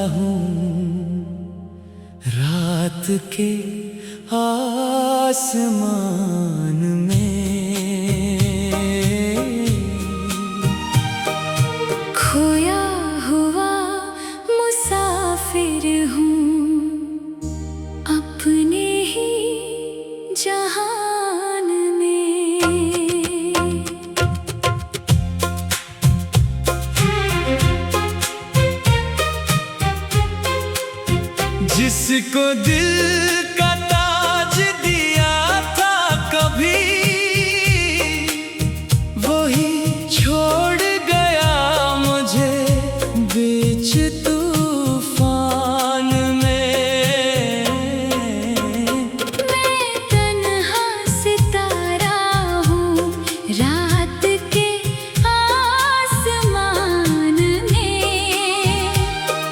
हूँ रात के आसमान में। खोया हुआ मुसाफिर हूँ अपने ही जहान में। जिसको दिल का ताज दिया था कभी, वही छोड़ गया मुझे बीच तूफान में। मैं तन्हा सितारा हूँ रात के आसमान में।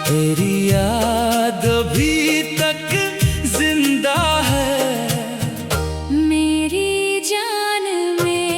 तेरी याद अभी तक जिंदा है मेरी जान में।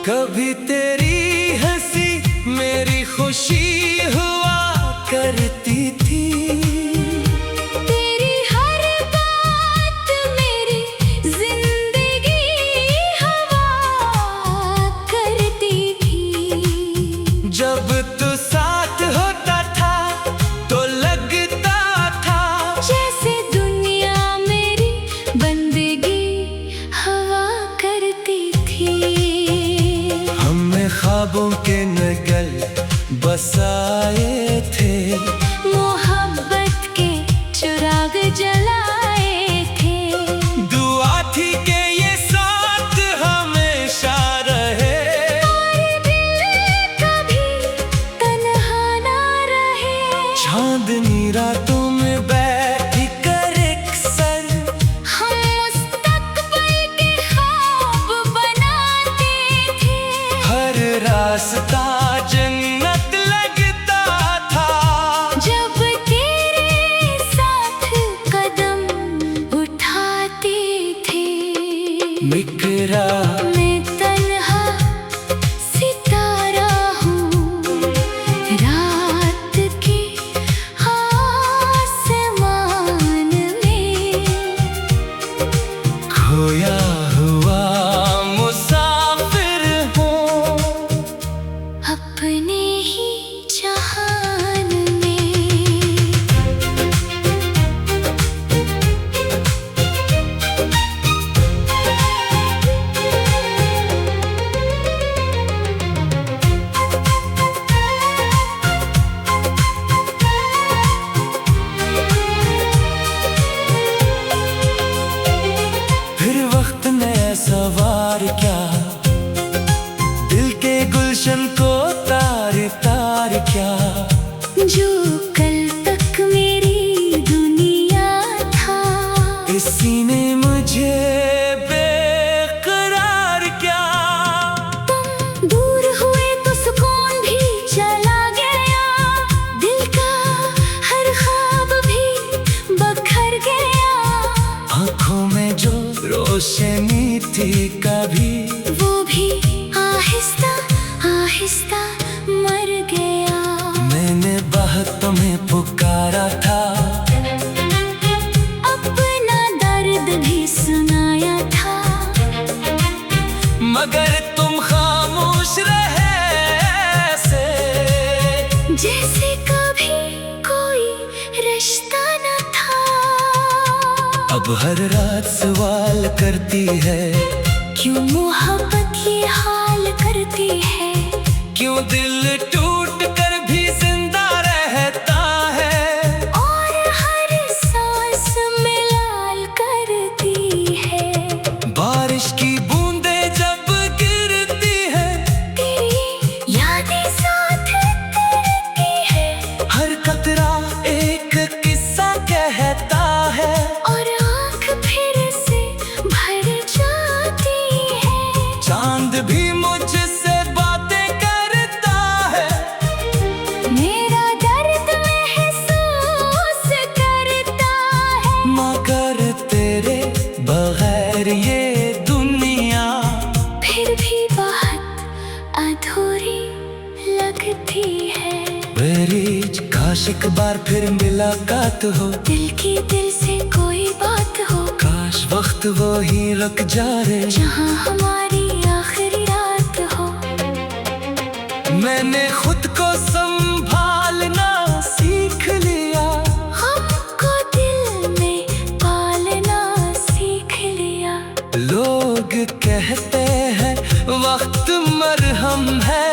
कभी तेरी हंसी मेरी खुशी हुआ करती थी। तेरी हर बात मेरी जिंदगी हवा करती थी। जब तू साथ होता था तो लगता था जैसे दुनिया मेरी बंदगी हवा करती थी। हमने ख्वाबों के नगल बसाए थे, मोहब्बत के चिराग जलाए थे। दुआ थी कि ये साथ हमेशा रहे, और दिल कभी तन्हा ना रहे। चांदनी रातों में बैठी कर एक सर हम मुस्तकबिल के ख्वाब बनाते थे। हर रास्ता जन्नत लगता था। जब तेरे साथ कदम उठाते थे। मिकरा मैं तन्हा सितारा हूँ रात के आसमान में। खोया हुआ मुसाफिर हूँ अपने ही जहान में। फिर वक्त ने सवार क्या दिल के गुलशन को तार तार क्या। जो कल तक मेरी दुनिया था, इसी ने मुझे बेकरार क्या। तुम दूर हुए तो सुकून भी चला गया। दिल का हर ख्वाब भी बखर गया। आँखों में जो रोशनी थी कभी, वो भी आहिस्ता आहिस्ता मर गया। मैंने बातों में पुकारा था, अपना दर्द भी सुनाया था। मगर तुम खामोश रहे ऐसे, जैसे कभी कोई रिश्ता न था। अब हर रात सवाल करती है, क्यों मोहब्बत ये हाल करती है। क्यों दिल टूट कर भी जिंदा रहता है। और हर सांस में लाल करती है। बारिश की बूंदें जब गिरती है, तेरी यादें साथ तरती है। हर कतरा एक किस्सा कहता है। और आँख फिर से पर ये दुनिया फिर भी बहुत अधूरी लगती है। बेरीज काश एक बार फिर मुलाकात हो, दिल की दिल से कोई बात हो, काश वक्त वो ही रुक जा रे, जहाँ हमारी आखिरी रात हो। मैंने खुद को संभालना सीख लिया, हमको दिल में पालना सीख लिया। लोग कहते हैं वक्त मरहम है,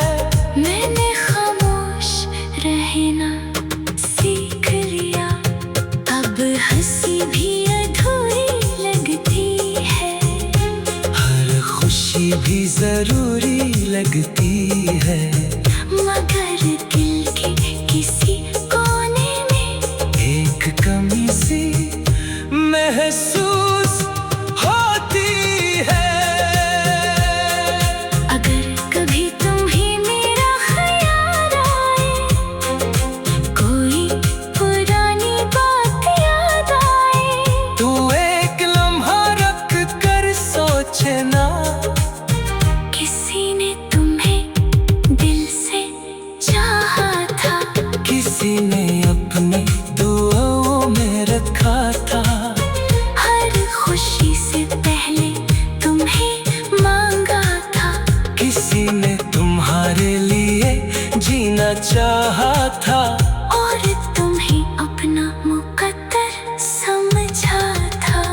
मैंने खामोश रहना सीख लिया। अब हंसी भी अधूरी लगती है, हर खुशी भी जरूरी लगती है, मगर दिल के किसी कोने में एक कमी सी महसूस होती है। अगर कभी तुम्हें मेरा ख्याल आए, कोई पुरानी बात याद आए, तू एक लम्हा रख कर सोचना, किसी ने तुम्हें दिल से चाहा था, किसी ने अपने दुआओं में रखा था, हर खुशी से पहले तुम्हें मांगा था, किसी ने तुम्हारे लिए जीना चाहा था, और तुम्हें अपना मुकद्दर समझा था।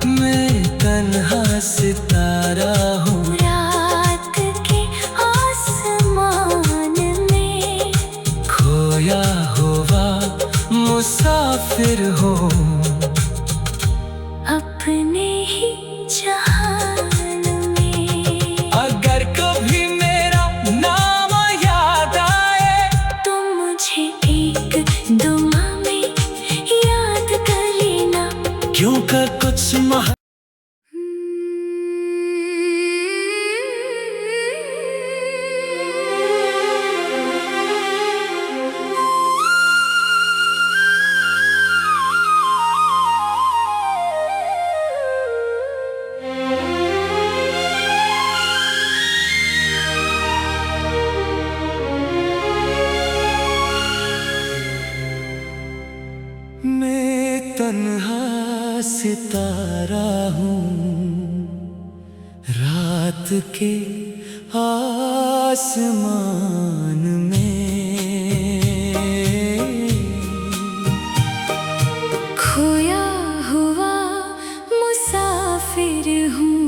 मैं तन्हा सितारा हूँ, रात के आसमान में खोया हुआ मुसाफिर हूँ, अपने ही जहान में। अगर कभी मेरा नाम याद आए, तो मुझे एक दुआ में याद कर लेना। क्यों कर कुछ मैं तन्हा सितारा हूँ, रात के आसमान में खोया हुआ मुसाफिर हूँ,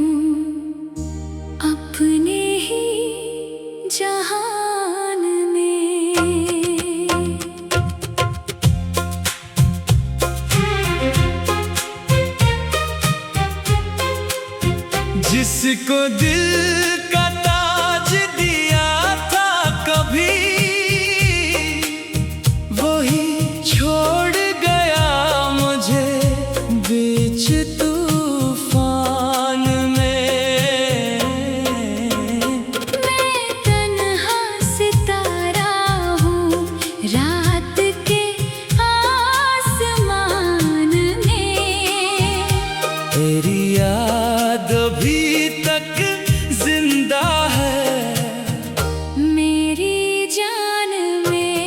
अपने ही जहान में। जिसको दिल का ताज दिया था कभी, वही छोड़ गया मुझे बीच तूफान में। मैं तन्हा सितारा हूँ, रात के आसमान में। तेरी याद अभी तक जिंदा है मेरी जान में।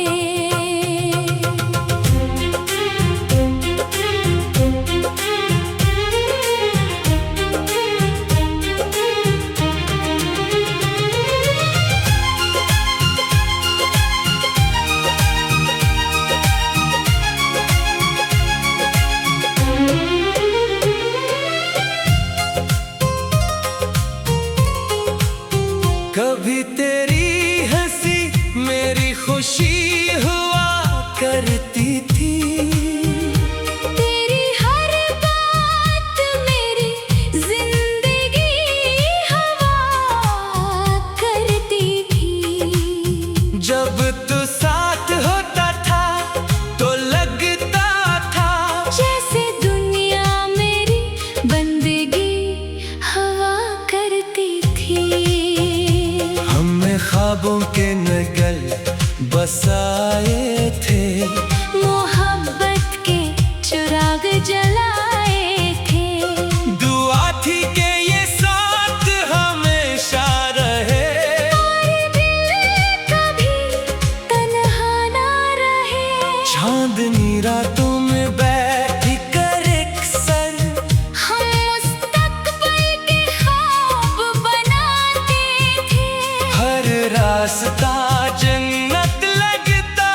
रास्ता जन्नत लगता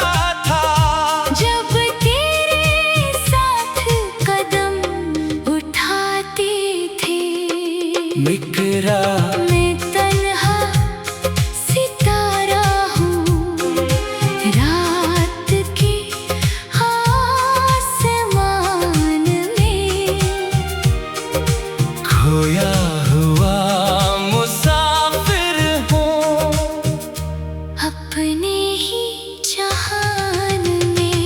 था। जब तेरे साथ कदम उठाते थे, मिकरा मैं तन्हा सितारा हूँ, रात के आसमान में खोया हुआ मुसाफिर हूँ, अपने ही जहान में।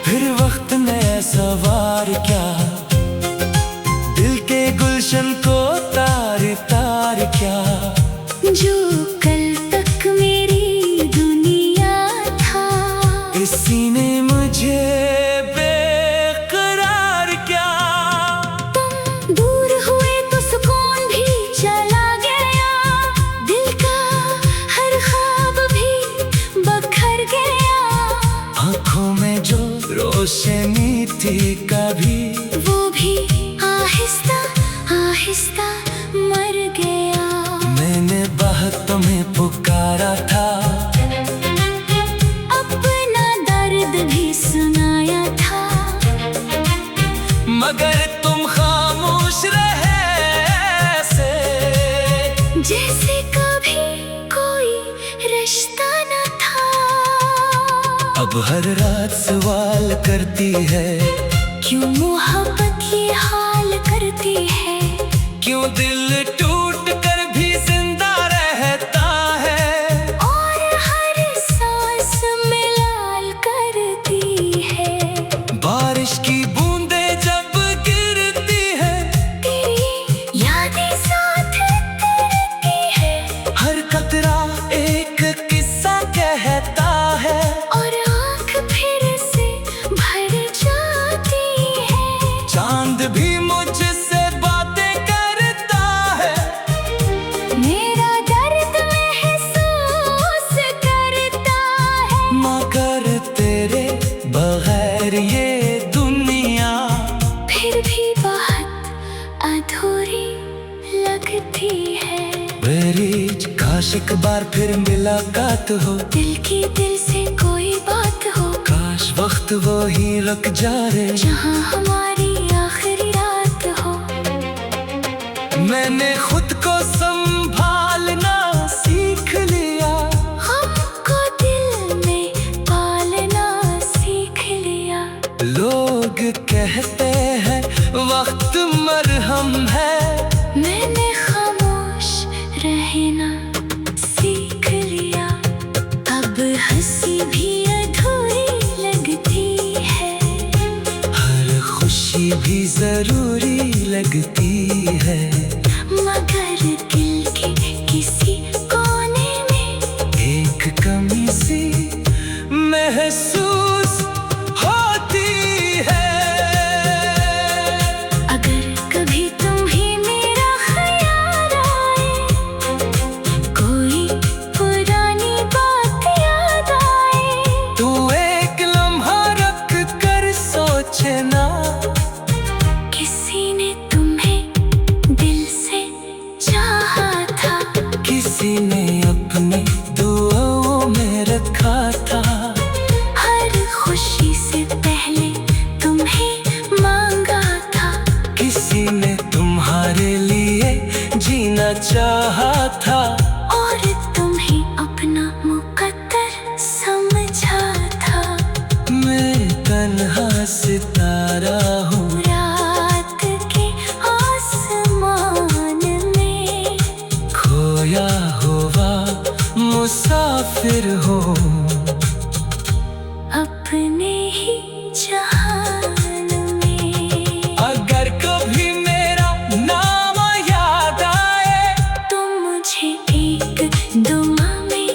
फिर वक्त ने सवार क्या दिल के गुलशन को तार तार क्या। जो कल तक मेरी दुनिया था, इसी ने मुझे बेकरार क्या। तुम दूर हुए तो सुकून भी चला गया, दिल का हर ख्वाब भी बखर गया। आँखों में जो रोशनी थी कभी, वो भी आहिस्ता आहिस्ता मर गया। मैंने बातों में पुकारा था, अपना दर्द भी सुनाया था, मगर तुम खामोश रहे ऐसे, जैसे कभी कोई रिश्ता न था। अब हर रात सवाल करती है, क्यों मोहब्बत ये हाल करती है, क्यों दिल टूट कर भी जिंदा रहता है। और हर सांस में लाल करती है। बारिश की बूंदें जब गिरती है, तेरी यादें साथ तैरती है, हर कतरा एक किस्सा कहता है। और आँख फिर से भर जाती है। चांद भी मुझसे बातें करता है, मेरा दर्द महसूस करता है, मगर तेरे बगैर ये दुनिया फिर भी बहुत अधूरी लगती है। मेरी काश एक बार फिर मुलाकात हो, दिल की दिल से कोई बात हो, काश वक्त वो ही रुक जा रे। जहाँ हमारी आखिरी रात हो। मैंने खुद को संभालना सीख लिया, हमको दिल में पालना सीख लिया। लोग कहते हैं वक्त मरहम है, मैंने खामोश रहना सीख लिया। अब हंसी भी अधूरी लगती है, हर खुशी भी जरूरी लगती है। मगर दिल के किसी कोने में एक कमी सी महसूस होती है। अगर कभी तुम्हें मेरा ख्याल आए, कोई पुरानी बात याद आए, तू एक लम्हा रख कर सोचना, किसी ने तुम्हें दिल से चाहा था, किसी ने अपने दुआओं में रखा था। हर खुशी से पहले तुम्हें मांगा था, किसी ने तुम्हारे लिए जीना चाहा था, और तुम्हें अपना मुकद्दर समझा था। मैं तन्हा सितारा हूँ, रात के आसमान में खोया हुआ मुसाफिर हूँ, अपने ही जहान में। अगर कभी मेरा नाम याद आए, तो मुझे एक दुआ में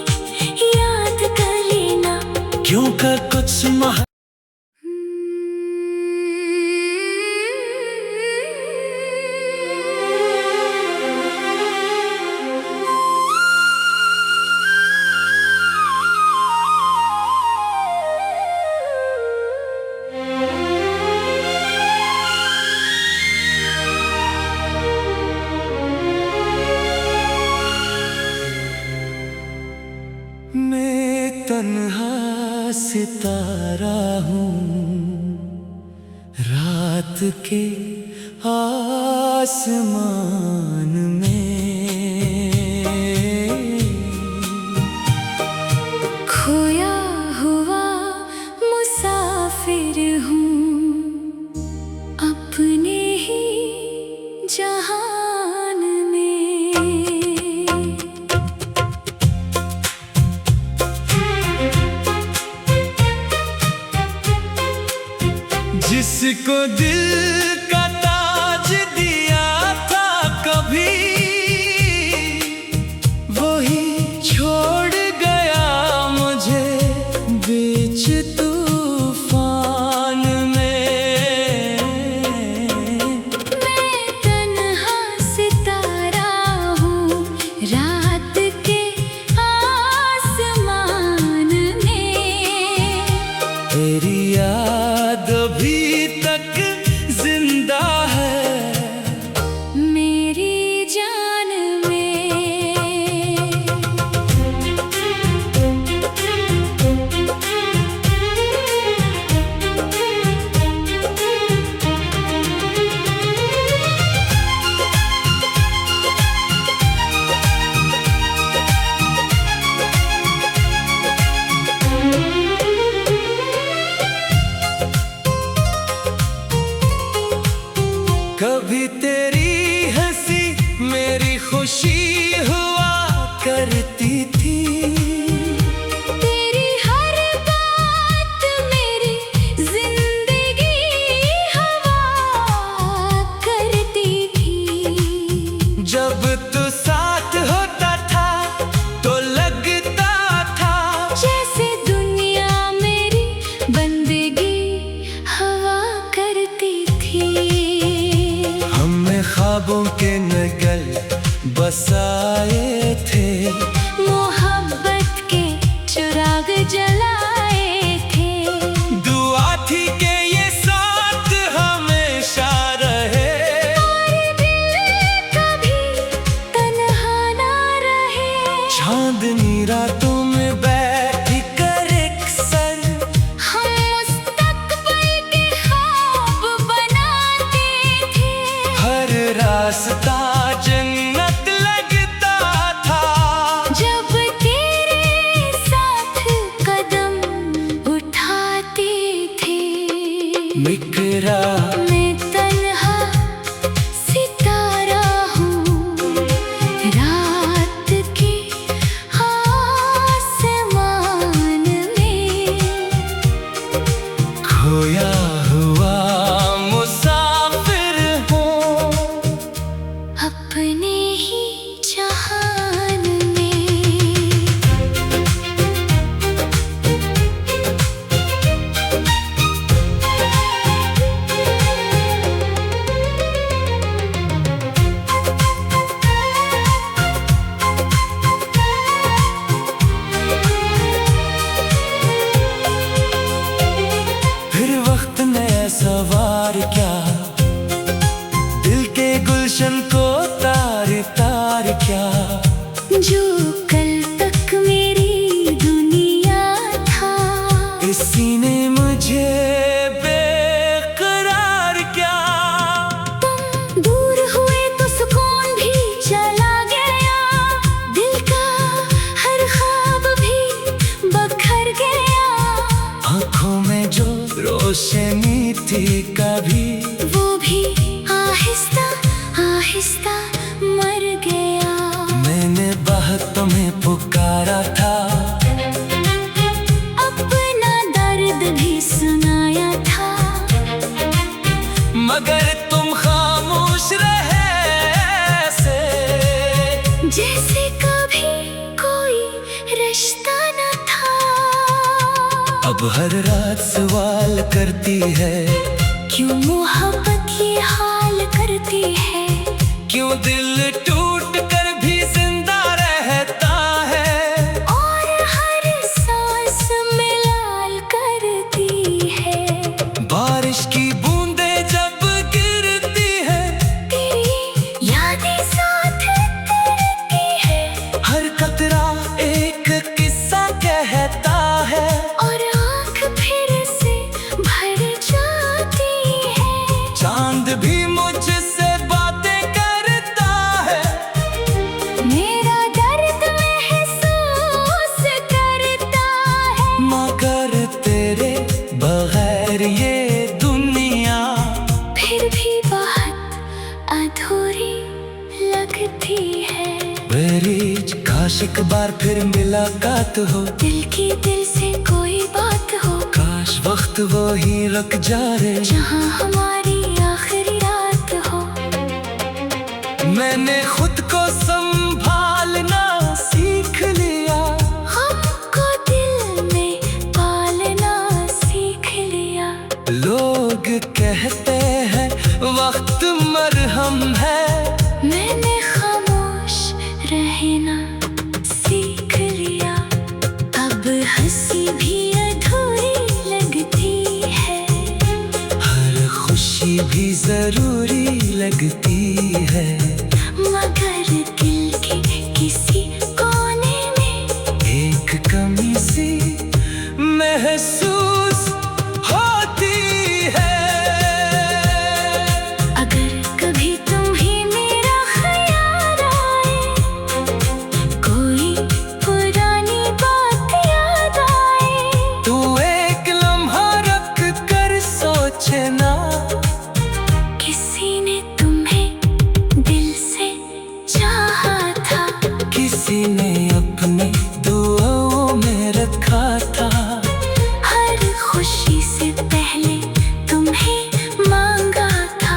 याद कर लेना। क्यों कर कुछ रात के आसमान में खोया हुआ मुसाफिर हूँ अपने ही जहान में। जिसको दिल का ताज दिया था कभी, वही छोड़ गया मुझे बीच तूफान में। मैं तन्हा सितारा हूँ रात के आसमान में। तेरी याद अभी तक जिंदा है मेरी जान में। कभी तेरी हंसी मेरी खुशी हुआ करती थी। तेरी हर बात मेरी जिंदगी हवा करती थी। जब तू साथ होता था तो लगता था जैसे दुनिया मेरी बंदगी हवा करती थी। हमें ख्वाबों के नगल बसाए थे, मोहब्बत के चिराग जलाए थे। दुआ थी कि ये साथ हमेशा रहे। और दिल कभी तन्हा ना रहे। चांदनी रातों में बैठी कर एक सर, हम मुस्तकबिल के ख्वाब बनाते थे। हर रास्ता जन्नत लगता था। जब तेरे साथ कदम उठाते थे। मिकरा मैं तन्हा सितारा हूँ रात के आसमान में। खोया हुआ मुसाफिर हूँ अपने ही जहान में। फिर वक्त ने सवार क्या, दिल के गुलशन को तार तार क्या। जो कल तक मेरी दुनिया था, इसी ने मुझे बेकरार क्या। तुम दूर हुए तो सुकून भी चला गया। दिल का हर ख्वाब भी बखर गया। आँखों में जो रोशनी थी कभी, वो भी आहिस्ता आहिस्ता मर गया। मैंने बातों में पुकारा था, अपना दर्द भी सुनाया था। मगर तुम खामोश रहे ऐसे, जैसे कभी कोई रिश्ता न था। अब हर रात सवाल करती है, क्यों मोहब्बत ये हाल करती है। क्यों दिल टूट कर भी जिंदा रहता है। और हर सांस में लाल करती है। बारिश की बूंदें जब गिरती है, तेरी यादें साथ करती है। हर कतरा एक किस्सा कहता है। और आँख फिर से भर जाती है। काश एक बार फिर मुलाकात हो, दिल की दिल से कोई बात हो, काश वक्त वो ही रुक जाए जहाँ हमारी आखिरी रात हो। मैंने खुद को संभालना सीख लिया, हमको दिल में पालना सीख लिया। लोग कहते हैं वक्त मरहम है, मैंने खामोश रहना सीख लिया। अब हंसी भी अधूरी लगती है, हर खुशी भी जरूरी लगती है, मगर दिल के किसी कोने में एक कमी सी महसूस होती है। अगर कभी तुम्हें मेरा ख्याल आए, कोई पुरानी बात याद आए, तू एक लम्हा रख कर सोचना, किसी ने तुम्हें दिल से चाहा था, किसी ने अपनी दुआओं में रखा था। हर खुशी से पहले तुम्हें मांगा था,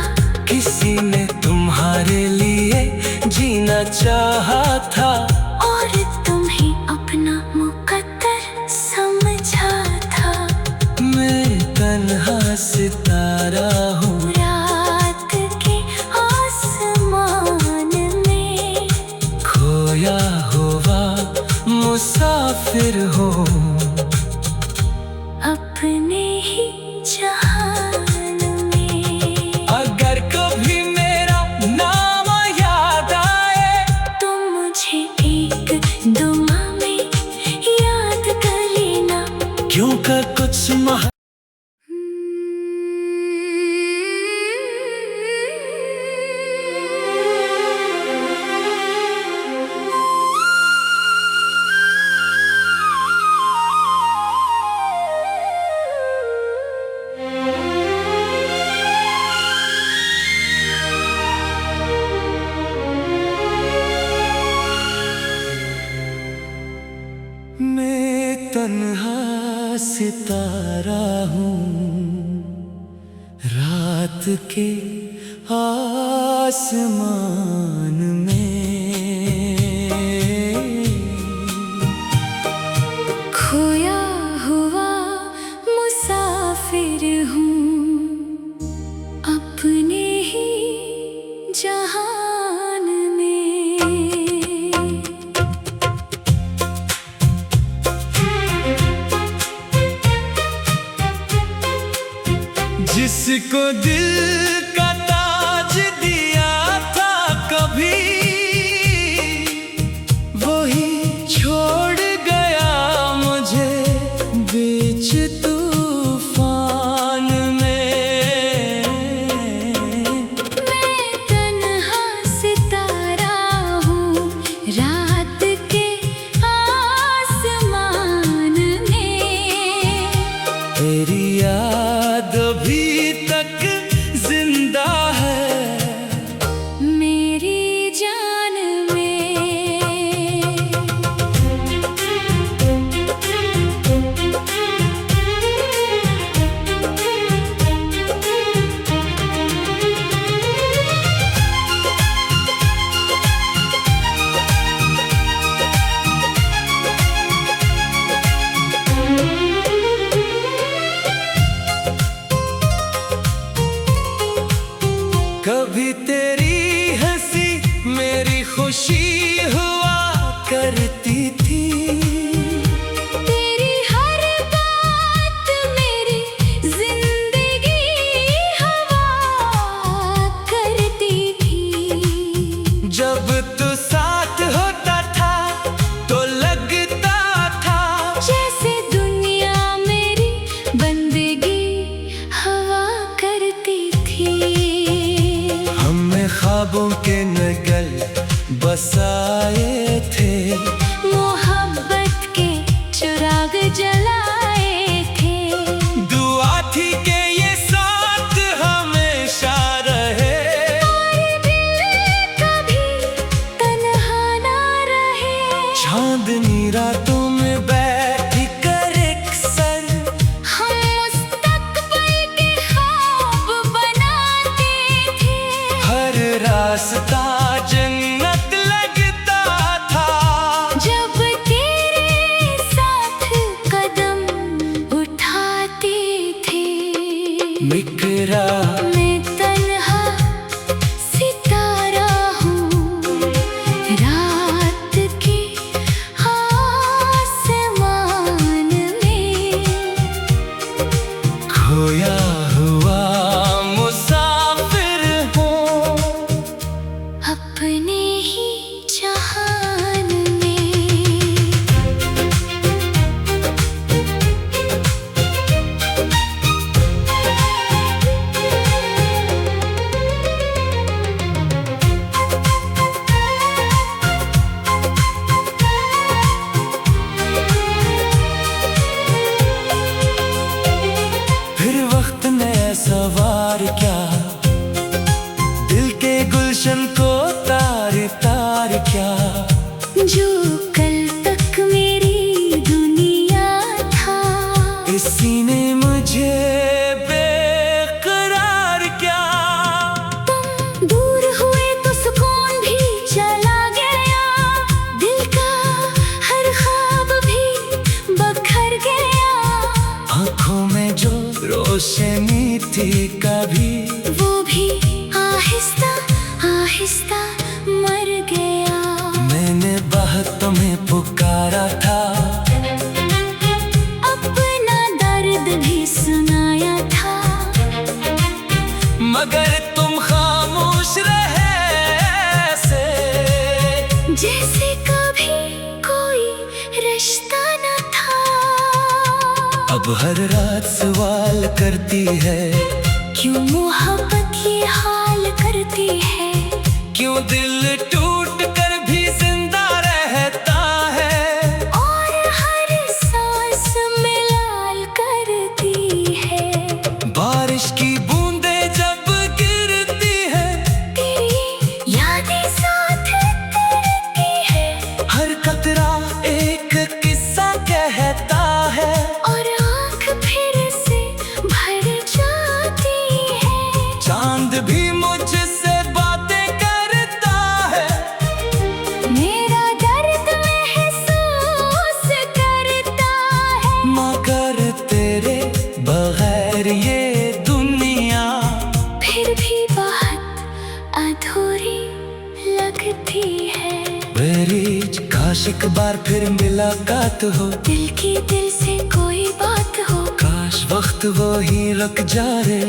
किसी ने तुम्हारे लिए जीना चाहा था, और तुम्हें अपना मुकद्दर समझा था। मैं तन्हा सितारा हूँ, रात के आसमान में खोया हुआ मुसाफिर हूँ, अपने ही जहान में। अगर कभी मेरा नाम याद आए, तुम मुझे एक दुआ में याद कर लेना। क्योंकि कुछ मैं तन्हा सितारा हूँ, रात के आसमान में खोया हुआ मुसाफिर हूँ, अपने ही जहान में। जिसको दिल का ताज दिया था कभी, वही छोड़ गया मुझे बीच तूफान में। मैं तन्हा सितारा हूँ, रात के आसमान में। तेरी याद अभी तक जिंदा है मेरी जान में। कभी तेरी हंसी मेरी खुशी हुआ करती थी, तेरी हर बात मेरी जिंदगी हवा करती थी। जब तू साथ होता था तो लगता था जैसे दुनिया मेरी बंदगी हवा करती थी। हमें ख्वाबों के नगल बसाए थे, मोहब्बत के चिराग जलाए थे। दुआ थी कि ये साथ हमेशा रहे, और दिल कभी तन्हा ना रहे। रास्ता जन्नत लगता था। जब तेरे साथ कदम उठाते थे, मिकरा मैं तन्हा सितारा हूँ, रात के आसमान में खोया हुआ मुसाफिर हूँ, अपने ही जहान में। फिर वक्त ने सवार क्या, दिल के गुलशन को तार तार क्या। जो कल तक मेरी दुनिया था, इसी ने मुझे बेकरार क्या। तुम दूर हुए तो सुकून भी चला गया, दिल का हर ख्वाब भी बखर गया। आँखों में जो रोशनी थी कभी, वो भी आहिस्ता आहिस्ता मर गया। मैंने बातों में पुकारा था, अपना दर्द भी सुनाया था, मगर तुम खामोश रहे ऐसे, जैसे कभी कोई रिश्ता न था। अब हर रात सवाल करती है, क्यों मोहब्बत ये हाल करती है। क्यों दिल टूट कर भी जिंदा रहता है, और हर सांस में लाल करती है। बारिश की बूंदें जब गिरती है, तेरी यादें साथ तैरती है, हर कतरा एक किस्सा कहता है। और आँख फिर से भर जाती है। चांद भी मुझसे बातें करता है, मेरा दर्द महसूस करता है, मगर तेरे बगैर ये दुनिया फिर भी बहुत अधूरी लगती है। मेरी काश एक बार फिर मुलाकात हो, दिल की दिल से कोई बात हो, काश वक्त वो ही रुक जा रे।